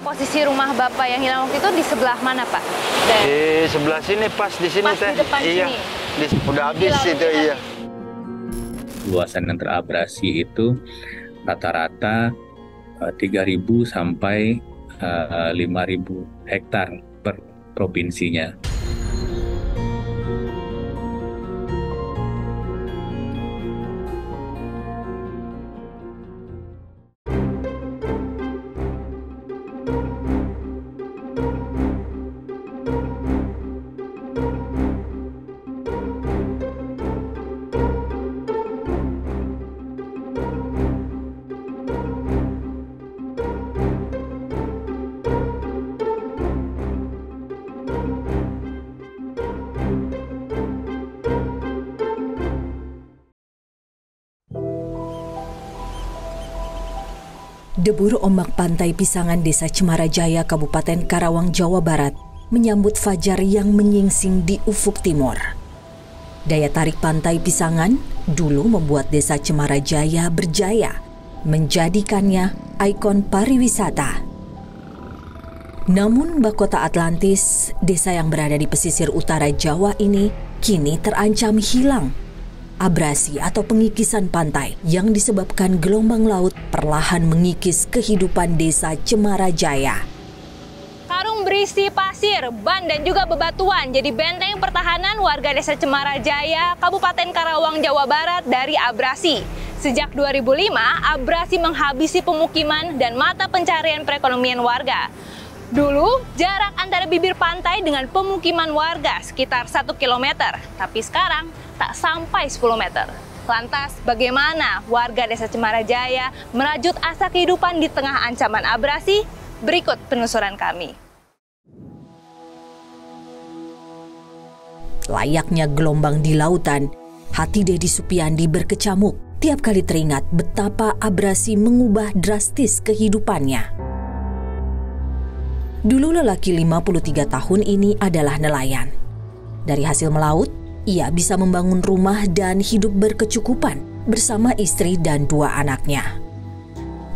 Posisi rumah Bapak yang hilang waktu itu di sebelah mana, Pak? Di sebelah sini, pas di sini, pas Teh. Di depan iya. Sini. Udah habis itu, iya. Luasan yang terabrasi itu rata-rata 3.000 sampai 5.000 hektar per provinsinya. Debur ombak pantai Pisangan Desa Cemarajaya, Kabupaten Karawang, Jawa Barat menyambut fajar yang menyingsing di ufuk timur. Daya tarik pantai Pisangan dulu membuat Desa Cemarajaya berjaya, menjadikannya ikon pariwisata. Namun Bakota Atlantis, desa yang berada di pesisir utara Jawa ini kini terancam hilang. Abrasi atau pengikisan pantai yang disebabkan gelombang laut perlahan mengikis kehidupan Desa Cemarajaya. Karung berisi pasir, ban, dan juga bebatuan jadi benteng pertahanan warga Desa Cemarajaya, Kabupaten Karawang, Jawa Barat dari abrasi. Sejak 2005, abrasi menghabisi pemukiman dan mata pencarian perekonomian warga. Dulu, jarak antara bibir pantai dengan pemukiman warga sekitar 1 km, tapi sekarang tak sampai 10 meter. Lantas, bagaimana warga Desa Cemarajaya merajut asa kehidupan di tengah ancaman abrasi? Berikut penelusuran kami. Layaknya gelombang di lautan, hati Dedi Supiandi berkecamuk tiap kali teringat betapa abrasi mengubah drastis kehidupannya. Dulu lelaki 53 tahun ini adalah nelayan. Dari hasil melaut, ia bisa membangun rumah dan hidup berkecukupan bersama istri dan 2 anaknya.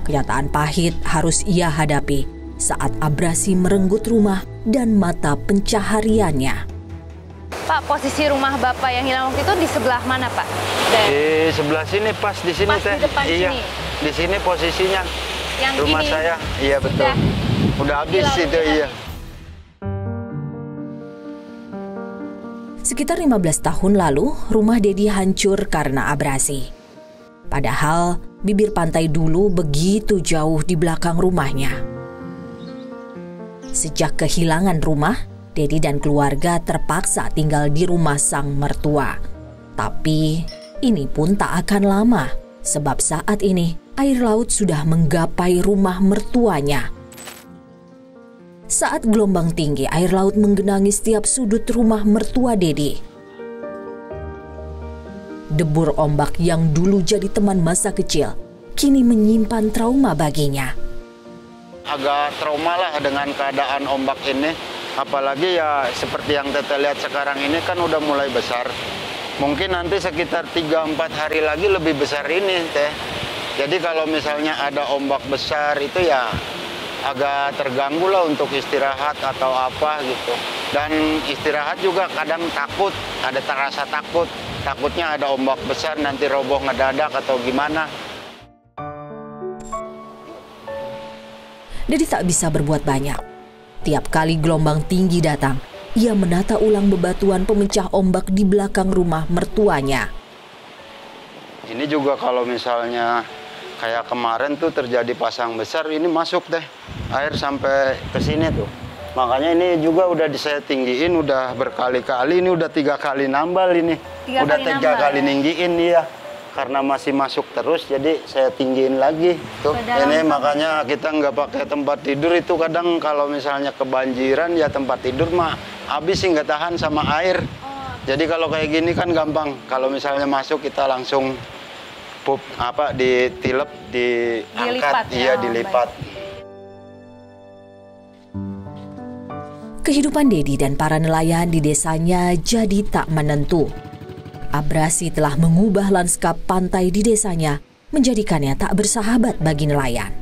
Kenyataan pahit harus ia hadapi saat abrasi merenggut rumah dan mata pencahariannya. Pak, posisi rumah Bapak yang hilang waktu itu di sebelah mana, Pak? Di sebelah sini, pas di sini, pas Teh. Di depan iya. Sini. Di sini posisinya. Yang rumah ini saya, iya betul. Udah habis itu, iya. Sekitar 15 tahun lalu, rumah Dedi hancur karena abrasi. Padahal, bibir pantai dulu begitu jauh di belakang rumahnya. Sejak kehilangan rumah, Dedi dan keluarga terpaksa tinggal di rumah sang mertua. Tapi, ini pun tak akan lama, sebab saat ini air laut sudah menggapai rumah mertuanya. Saat gelombang tinggi, air laut menggenangi setiap sudut rumah mertua Dedi. Debur ombak yang dulu jadi teman masa kecil, kini menyimpan trauma baginya. Agak trauma lah dengan keadaan ombak ini. Apalagi ya seperti yang Tete lihat sekarang ini kan udah mulai besar. Mungkin nanti sekitar 3-4 hari lagi lebih besar ini, Teh. Jadi kalau misalnya ada ombak besar itu ya agak terganggu lah untuk istirahat atau apa gitu. Dan istirahat juga kadang takut, ada terasa takut. Takutnya ada ombak besar nanti roboh ngedadak atau gimana. Dedi tak bisa berbuat banyak. Tiap kali gelombang tinggi datang, ia menata ulang bebatuan pemecah ombak di belakang rumah mertuanya. Ini juga kalau misalnya kayak kemarin tuh terjadi pasang besar, ini masuk deh air sampai ke sini tuh. Makanya ini juga udah saya tinggiin, udah berkali-kali, ini udah 3 kali nambal ini. Udah 3 kali ninggiin ya. karena masih masuk terus, jadi saya tinggiin lagi. Tuh, ini makanya kita nggak pakai tempat tidur itu kadang kalau misalnya kebanjiran ya tempat tidur mah habis sih nggak tahan sama air. Jadi kalau kayak gini kan gampang. Kalau misalnya masuk kita langsung ditilep, diangkat, dilipat. Kehidupan Dedi dan para nelayan di desanya jadi tak menentu. Abrasi telah mengubah lanskap pantai di desanya, menjadikannya tak bersahabat bagi nelayan.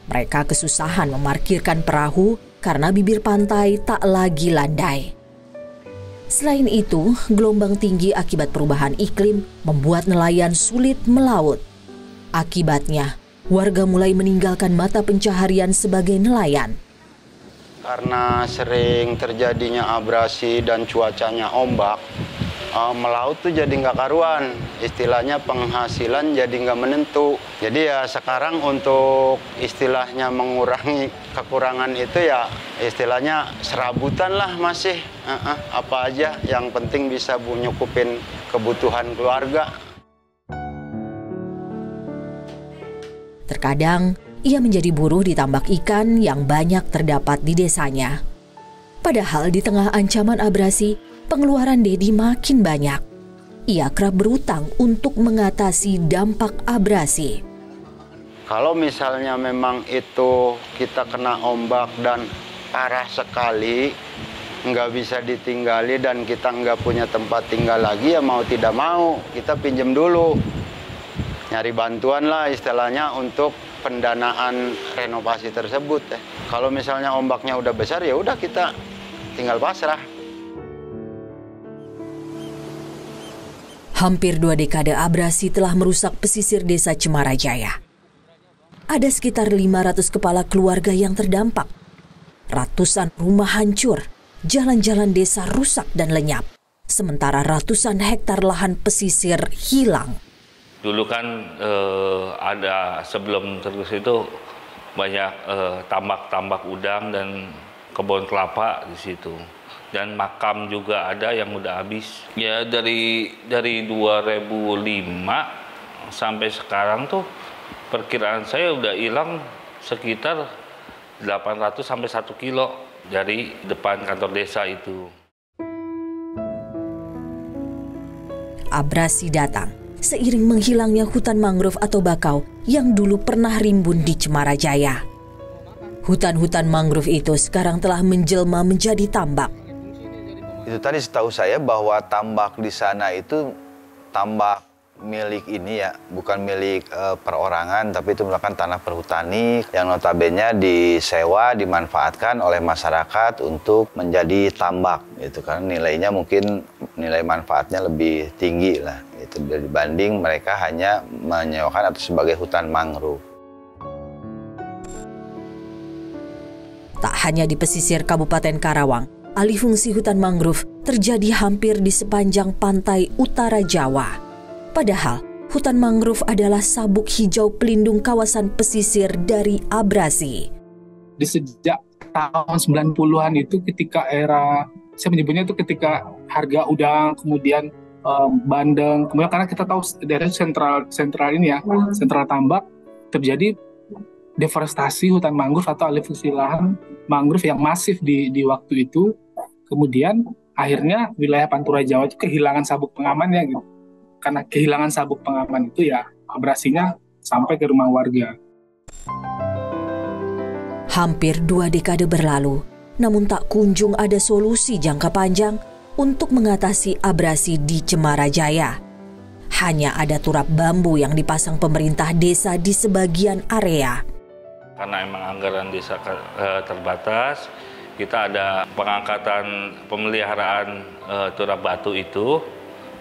Mereka kesusahan memarkirkan perahu karena bibir pantai tak lagi landai. Selain itu, gelombang tinggi akibat perubahan iklim membuat nelayan sulit melaut. Akibatnya, warga mulai meninggalkan mata pencaharian sebagai nelayan. Karena sering terjadinya abrasi dan cuacanya ombak, melaut tuh jadi nggak karuan. Istilahnya penghasilan jadi nggak menentu. Jadi ya sekarang untuk istilahnya mengurangi kekurangan itu ya istilahnya serabutan lah masih. Apa aja yang penting bisa nyukupin kebutuhan keluarga. Terkadang ia menjadi buruh di tambak ikan yang banyak terdapat di desanya. Padahal di tengah ancaman abrasi, pengeluaran Dedi makin banyak. Ia kerap berutang untuk mengatasi dampak abrasi. Kalau misalnya memang itu kita kena ombak dan parah sekali, nggak bisa ditinggali dan kita nggak punya tempat tinggal lagi, ya mau tidak mau kita pinjam dulu. Nyari bantuan lah istilahnya untuk pendanaan renovasi tersebut. Kalau misalnya ombaknya udah besar ya udah kita tinggal pasrah. Hampir 2 dekade abrasi telah merusak pesisir desa Cemarajaya. Ada sekitar 500 kepala keluarga yang terdampak. Ratusan rumah hancur, jalan-jalan desa rusak dan lenyap. Sementara ratusan hektar lahan pesisir hilang. Dulu kan ada sebelum terus itu banyak tambak-tambak udang dan kebun kelapa di situ. Dan makam juga ada yang udah habis. Ya dari 2005 sampai sekarang tuh perkiraan saya udah hilang sekitar 800 sampai 1 kilo dari depan kantor desa itu. Abrasi datang seiring menghilangnya hutan mangrove atau bakau yang dulu pernah rimbun di Cemarajaya. Hutan-hutan mangrove itu sekarang telah menjelma menjadi tambak. Itu tadi setahu saya bahwa tambak di sana itu tambak milik ini ya, bukan milik perorangan, tapi itu merupakan tanah perhutani yang notabene disewa, dimanfaatkan oleh masyarakat untuk menjadi tambak. Itu kan nilainya mungkin nilai manfaatnya lebih tinggi lah. Itu dibanding mereka hanya menyewakan atau sebagai hutan mangrove. Tak hanya di pesisir Kabupaten Karawang, alih fungsi hutan mangrove terjadi hampir di sepanjang pantai utara Jawa. Padahal, hutan mangrove adalah sabuk hijau pelindung kawasan pesisir dari abrasi. Di sejak tahun 90-an itu ketika era, saya menyebutnya itu ketika harga udang, kemudian bandeng, kemudian karena kita tahu daerah sentral ini ya, sentral tambak, terjadi deforestasi hutan mangrove atau alih fungsi lahan mangrove yang masif di waktu itu. Kemudian akhirnya wilayah Pantura Jawa itu kehilangan sabuk pengamannya gitu. Karena kehilangan sabuk pengaman itu ya abrasinya sampai ke rumah warga. Hampir 2 dekade berlalu, namun tak kunjung ada solusi jangka panjang untuk mengatasi abrasi di Cemarajaya. Hanya ada turap bambu yang dipasang pemerintah desa di sebagian area. Karena emang anggaran desa terbatas, kita ada pengangkatan pemeliharaan turap batu itu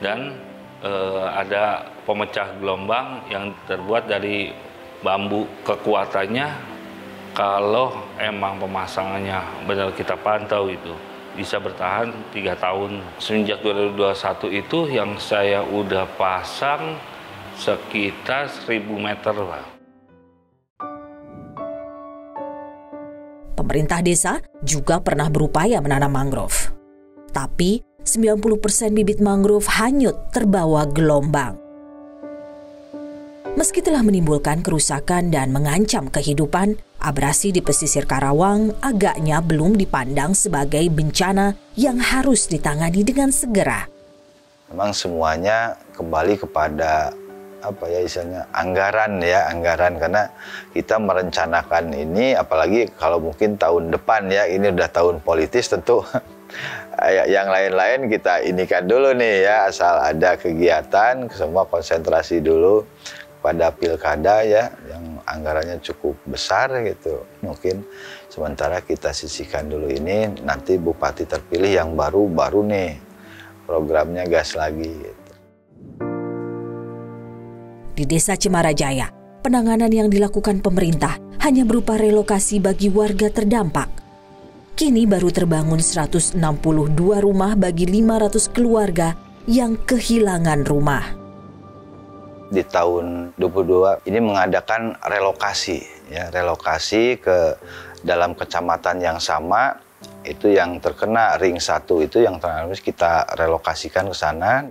dan ada pemecah gelombang yang terbuat dari bambu. Kekuatannya kalau emang pemasangannya benar kita pantau itu bisa bertahan 3 tahun. Semenjak 2021 itu yang saya udah pasang sekitar 1000 meter, Pak. Pemerintah desa juga pernah berupaya menanam mangrove. Tapi 90% bibit mangrove hanyut terbawa gelombang. Meski telah menimbulkan kerusakan dan mengancam kehidupan, abrasi di pesisir Karawang agaknya belum dipandang sebagai bencana yang harus ditangani dengan segera. Memang semuanya kembali kepada istilahnya anggaran karena kita merencanakan ini, apalagi kalau mungkin tahun depan ya, ini udah tahun politis tentu. Yang lain-lain kita inikan dulu nih ya, asal ada kegiatan semua konsentrasi dulu pada pilkada ya, yang anggarannya cukup besar gitu. Mungkin sementara kita sisihkan dulu ini, nanti bupati terpilih yang baru nih programnya gas lagi gitu. Di Desa Cemarajaya, penanganan yang dilakukan pemerintah hanya berupa relokasi bagi warga terdampak. Kini baru terbangun 162 rumah bagi 500 keluarga yang kehilangan rumah. Di tahun 2022 ini mengadakan relokasi ke dalam kecamatan yang sama, itu yang terkena ring 1 itu yang harus kita relokasikan ke sana.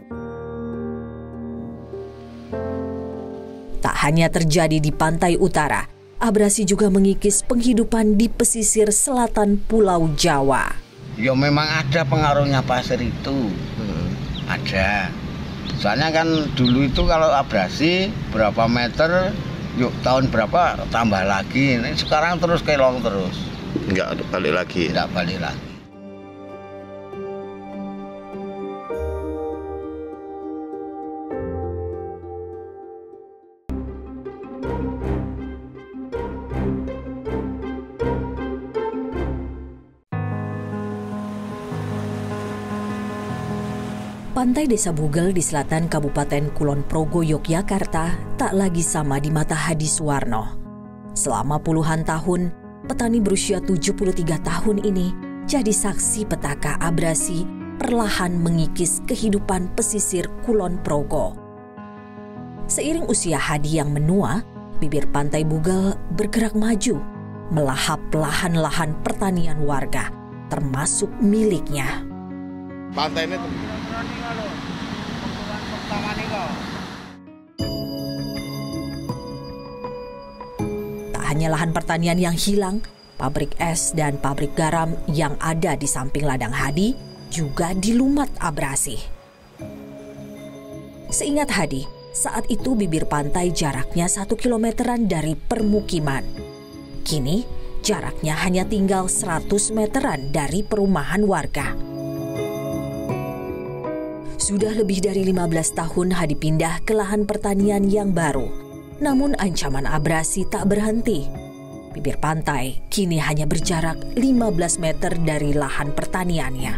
Tak hanya terjadi di pantai utara, abrasi juga mengikis penghidupan di pesisir selatan Pulau Jawa. Ya memang ada pengaruhnya pasir itu, ada. Soalnya kan dulu itu kalau abrasi berapa meter, yuk tahun berapa tambah lagi. Ini sekarang terus kelong terus. Enggak balik lagi. Tidak balik lagi. Pantai Desa Bugel di selatan Kabupaten Kulon Progo, Yogyakarta tak lagi sama di mata Hadi Suwarno. Selama puluhan tahun, petani berusia 73 tahun ini jadi saksi petaka abrasi perlahan mengikis kehidupan pesisir Kulon Progo. Seiring usia Hadi yang menua, bibir Pantai Bugel bergerak maju, melahap lahan-lahan pertanian warga, termasuk miliknya. Pantai ini tak hanya lahan pertanian yang hilang, pabrik es dan pabrik garam yang ada di samping ladang Hadi juga dilumat abrasi. Seingat Hadi, saat itu bibir pantai jaraknya 1 kilometeran dari permukiman. Kini jaraknya hanya tinggal 100 meteran dari perumahan warga. Sudah lebih dari 15 tahun Hadi pindah ke lahan pertanian yang baru. Namun ancaman abrasi tak berhenti. Bibir pantai kini hanya berjarak 15 meter dari lahan pertaniannya.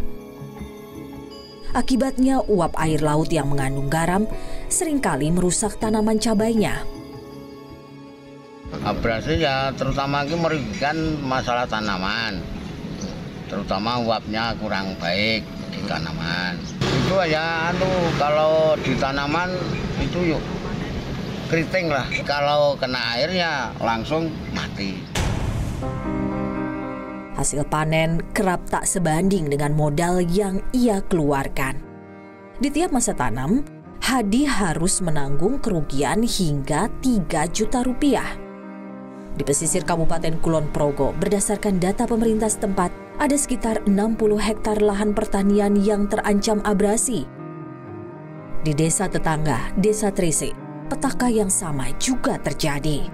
Akibatnya uap air laut yang mengandung garam seringkali merusak tanaman cabainya. abrasi ya terutama merugikan masalah tanaman. Terutama uapnya kurang baik di tanaman. Itu ya kalau di tanaman itu yuk keriting lah, kalau kena airnya langsung mati. Hasil panen kerap tak sebanding dengan modal yang ia keluarkan. Di tiap masa tanam, Hadi harus menanggung kerugian hingga 3 juta rupiah. Di pesisir Kabupaten Kulon Progo, berdasarkan data pemerintah setempat, ada sekitar 60 hektar lahan pertanian yang terancam abrasi. Di desa tetangga, Desa Trese, petaka yang sama juga terjadi.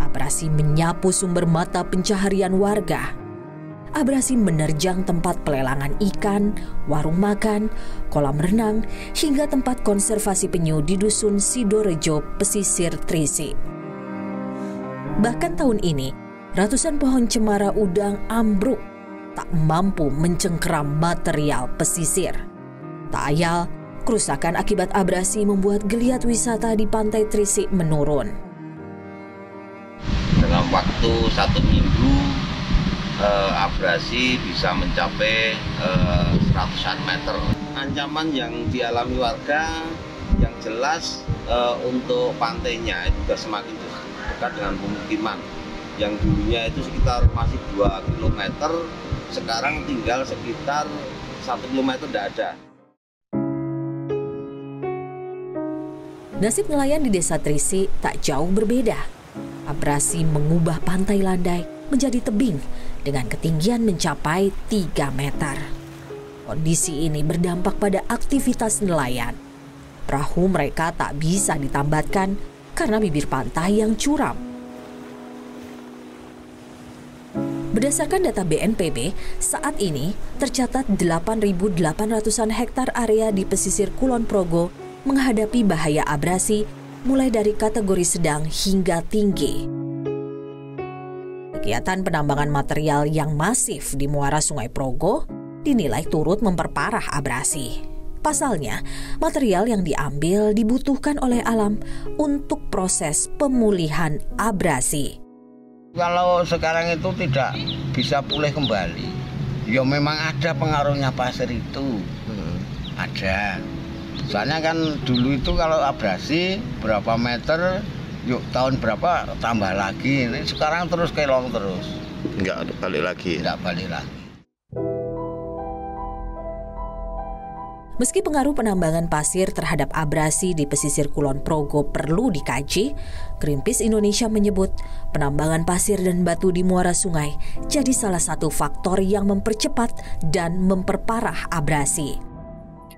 Abrasi menyapu sumber mata pencaharian warga. Abrasi menerjang tempat pelelangan ikan, warung makan, kolam renang, hingga tempat konservasi penyu di Dusun Sidorejo, pesisir Trese. Bahkan tahun ini, ratusan pohon cemara udang ambruk, tak mampu mencengkeram material pesisir. Tak ayal, kerusakan akibat abrasi membuat geliat wisata di Pantai Trese menurun. Dalam waktu 1 minggu, abrasi bisa mencapai seratusan meter. Ancaman yang dialami warga yang jelas untuk pantainya itu sudah semakin dekat dengan pemukiman. Yang dulunya itu sekitar masih 2 km, sekarang tinggal sekitar 1 km tidak ada. Nasib nelayan di Desa Trisi tak jauh berbeda. Abrasi mengubah pantai Landai menjadi tebing dengan ketinggian mencapai 3 meter. Kondisi ini berdampak pada aktivitas nelayan. Perahu mereka tak bisa ditambatkan karena bibir pantai yang curam. Berdasarkan data BNPB, saat ini tercatat 8.800-an hektar area di pesisir Kulon Progo menghadapi bahaya abrasi mulai dari kategori sedang hingga tinggi. Kegiatan penambangan material yang masif di muara Sungai Progo dinilai turut memperparah abrasi. Pasalnya, material yang diambil dibutuhkan oleh alam untuk proses pemulihan abrasi. Kalau sekarang itu tidak bisa pulih kembali, ya memang ada pengaruhnya pasir itu, ada. Soalnya kan dulu itu kalau abrasi berapa meter, yuk tahun berapa tambah lagi. Ini sekarang terus kelong terus. Nggak balik lagi. Nggak balik lagi. Meski pengaruh penambangan pasir terhadap abrasi di pesisir Kulon Progo perlu dikaji, Greenpeace Indonesia menyebut penambangan pasir dan batu di muara sungai jadi salah satu faktor yang mempercepat dan memperparah abrasi.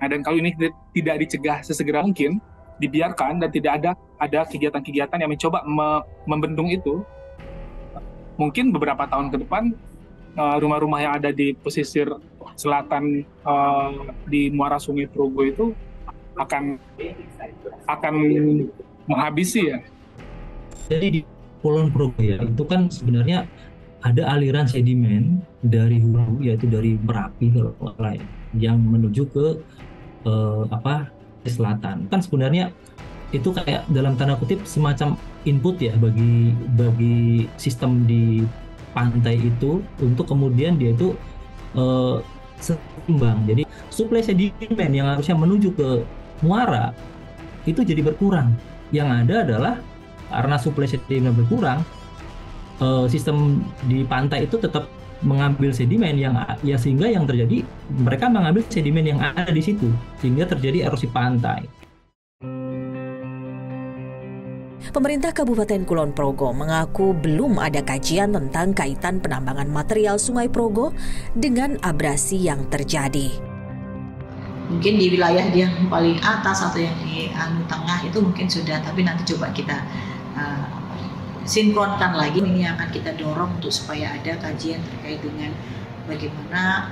Dan kalau ini tidak dicegah sesegera mungkin, dibiarkan dan tidak ada kegiatan-kegiatan yang mencoba membendung itu, mungkin beberapa tahun ke depan rumah-rumah yang ada di pesisir selatan di muara Sungai Progo itu akan menghabisi ya. Jadi di Kulon Progo ya, itu kan sebenarnya ada aliran sedimen dari hulu, yaitu dari Merapi kalau lain yang menuju ke selatan. Kan sebenarnya itu kayak dalam tanda kutip semacam input ya bagi sistem di pantai itu untuk kemudian dia itu seimbang. Jadi suplai sedimen yang harusnya menuju ke muara itu jadi berkurang. Yang ada adalah karena suplai sedimen berkurang, sistem di pantai itu tetap mengambil sedimen yang ya sehingga yang terjadi mereka mengambil sedimen yang ada di situ sehingga terjadi erosi pantai. Pemerintah Kabupaten Kulon Progo mengaku belum ada kajian tentang kaitan penambangan material Sungai Progo dengan abrasi yang terjadi. Mungkin di wilayah yang paling atas atau yang di tengah itu mungkin sudah, tapi nanti coba kita sinkronkan lagi. Ini akan kita dorong untuk supaya ada kajian terkait dengan bagaimana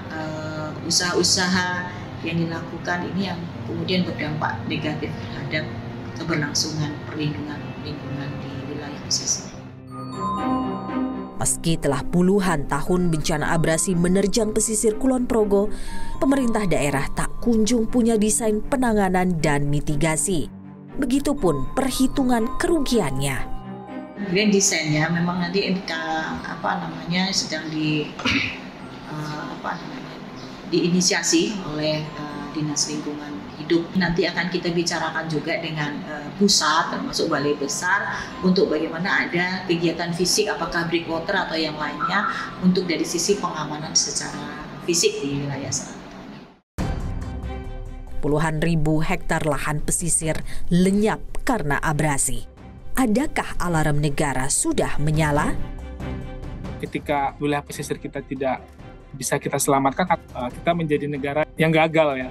usaha-usaha yang dilakukan ini yang kemudian berdampak negatif terhadap keberlangsungan perlindungan lingkungan di wilayah pesisir. Meski telah puluhan tahun bencana abrasi menerjang pesisir Kulon Progo, pemerintah daerah tak kunjung punya desain penanganan dan mitigasi. Begitupun perhitungan kerugiannya. Kemudian desainnya memang nanti sedang diinisiasi oleh Dinas Lingkungan Hidup. Nanti akan kita bicarakan juga dengan pusat termasuk balai besar untuk bagaimana ada kegiatan fisik apakah breakwater atau yang lainnya untuk dari sisi pengamanan secara fisik di wilayah selatan. Puluhan ribu hektar lahan pesisir lenyap karena abrasi. Adakah alarm negara sudah menyala? Ketika wilayah pesisir kita tidak bisa kita selamatkan, kita menjadi negara yang gagal ya.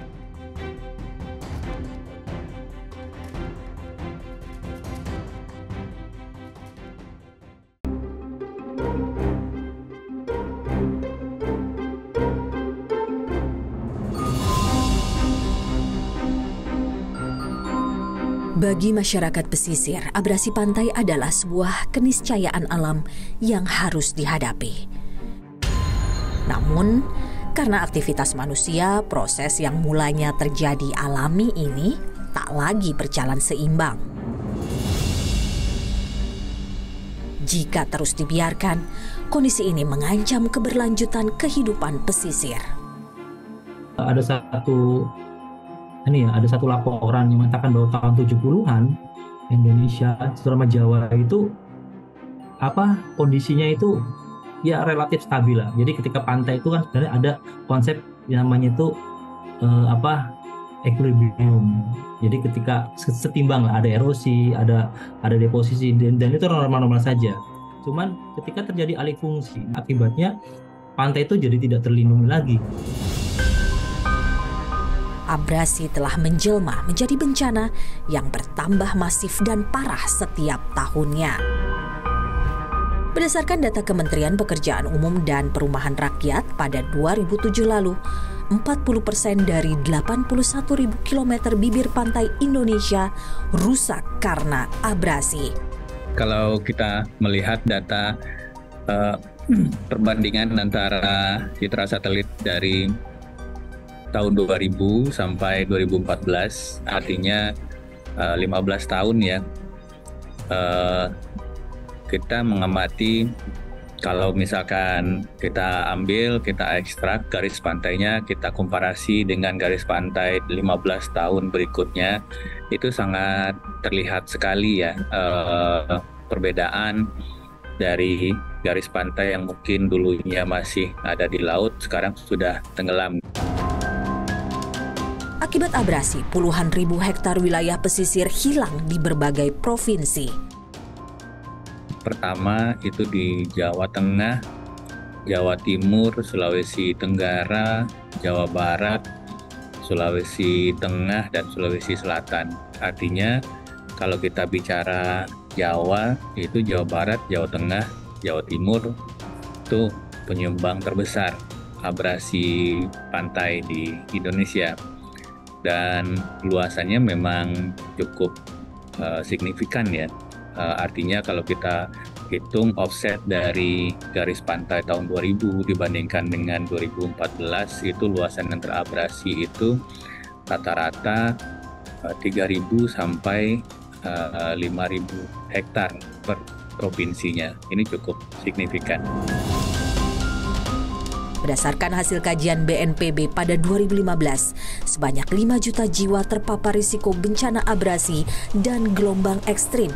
Bagi masyarakat pesisir, abrasi pantai adalah sebuah keniscayaan alam yang harus dihadapi. Namun, karena aktivitas manusia, proses yang mulanya terjadi alami ini tak lagi berjalan seimbang. Jika terus dibiarkan, kondisi ini mengancam keberlanjutan kehidupan pesisir. Ada satu laporan yang mengatakan bahwa tahun 70-an Indonesia, terutama Jawa itu kondisinya itu ya relatif stabil lah. Jadi ketika pantai itu kan sebenarnya ada konsep yang namanya itu equilibrium. Jadi ketika setimbang lah, ada erosi, ada deposisi, dan itu normal-normal saja. Cuman ketika terjadi alih fungsi, akibatnya pantai itu jadi tidak terlindungi lagi. Abrasi telah menjelma menjadi bencana yang bertambah masif dan parah setiap tahunnya. Berdasarkan data Kementerian Pekerjaan Umum dan Perumahan Rakyat pada 2007 lalu, 40% dari 81.000 km bibir pantai Indonesia rusak karena abrasi. Kalau kita melihat data perbandingan antara citra satelit dari tahun 2000 sampai 2014, artinya 15 tahun ya, kita mengamati kalau misalkan kita ekstrak garis pantainya, kita komparasi dengan garis pantai 15 tahun berikutnya, itu sangat terlihat sekali ya perbedaan dari garis pantai yang mungkin dulunya masih ada di laut, sekarang sudah tenggelam. Akibat abrasi, puluhan ribu hektar wilayah pesisir hilang di berbagai provinsi. Pertama itu di Jawa Tengah, Jawa Timur, Sulawesi Tenggara, Jawa Barat, Sulawesi Tengah, dan Sulawesi Selatan. Artinya kalau kita bicara Jawa, itu Jawa Barat, Jawa Tengah, Jawa Timur, itu penyumbang terbesar abrasi pantai di Indonesia. Dan luasannya memang cukup signifikan ya. Artinya kalau kita hitung offset dari garis pantai tahun 2000 dibandingkan dengan 2014, itu luasan yang terabrasi itu rata-rata 3.000 sampai 5.000 hektar per provinsinya. Ini cukup signifikan. Berdasarkan hasil kajian BNPB pada 2015, sebanyak 5 juta jiwa terpapar risiko bencana abrasi dan gelombang ekstrim.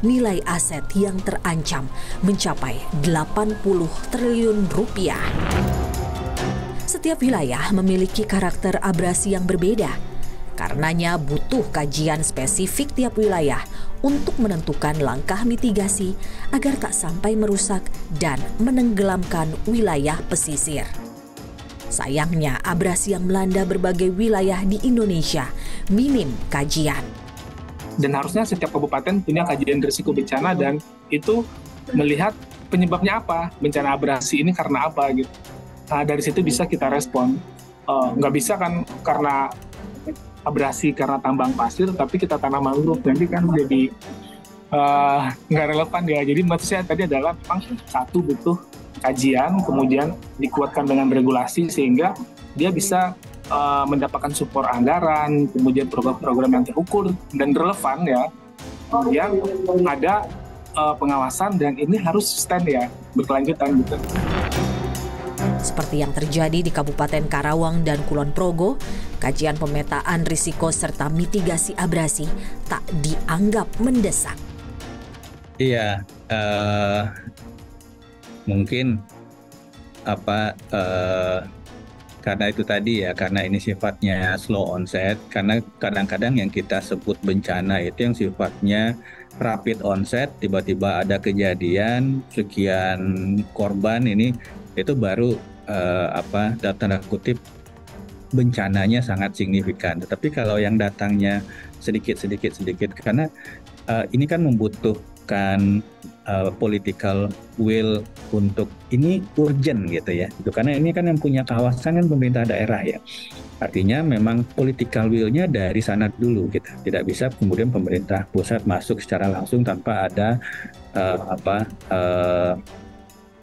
Nilai aset yang terancam mencapai 80 triliun rupiah. Setiap wilayah memiliki karakter abrasi yang berbeda. Karenanya butuh kajian spesifik tiap wilayah untuk menentukan langkah mitigasi agar tak sampai merusak dan menenggelamkan wilayah pesisir. Sayangnya, abrasi yang melanda berbagai wilayah di Indonesia minim kajian. Dan harusnya setiap kabupaten punya kajian risiko bencana dan itu melihat penyebabnya apa, bencana abrasi ini karena apa gitu. Nah, dari situ bisa kita respon. Nggak bisa kan karena abrasi karena tambang pasir, tapi kita tanam mangrove, nanti kan jadi nggak relevan ya. Jadi maksud saya tadi adalah memang satu butuh kajian, kemudian dikuatkan dengan regulasi sehingga dia bisa mendapatkan support anggaran, kemudian program-program yang terukur dan relevan ya, yang ada pengawasan dan ini harus sustain ya, berkelanjutan gitu. Seperti yang terjadi di Kabupaten Karawang dan Kulon Progo, kajian pemetaan risiko serta mitigasi abrasi tak dianggap mendesak. Iya, mungkin karena itu tadi ya, karena ini sifatnya slow onset, karena kadang-kadang yang kita sebut bencana itu yang sifatnya rapid onset, tiba-tiba ada kejadian, sekian korban ini, itu baru dalam tanda kutip bencananya sangat signifikan. Tetapi kalau yang datangnya sedikit, karena ini kan membutuhkan political will untuk ini urgent gitu ya. Karena ini kan yang punya kawasan kan pemerintah daerah ya. Artinya memang political will-nya dari sana dulu gitu. Tidak bisa kemudian pemerintah pusat masuk secara langsung tanpa ada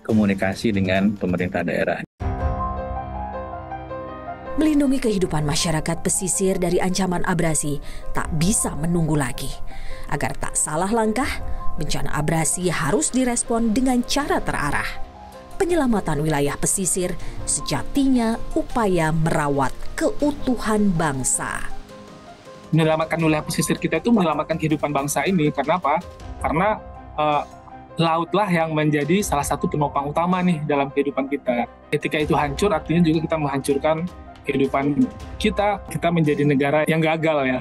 komunikasi dengan pemerintah daerah. Melindungi kehidupan masyarakat pesisir dari ancaman abrasi tak bisa menunggu lagi. Agar tak salah langkah, bencana abrasi harus direspon dengan cara terarah. Penyelamatan wilayah pesisir sejatinya upaya merawat keutuhan bangsa. Menyelamatkan wilayah pesisir kita itu menyelamatkan kehidupan bangsa ini. Karena apa? Karena lautlah yang menjadi salah satu penopang utama nih dalam kehidupan kita. Ketika itu hancur, artinya juga kita menghancurkan kehidupan kita menjadi negara yang gagal ya.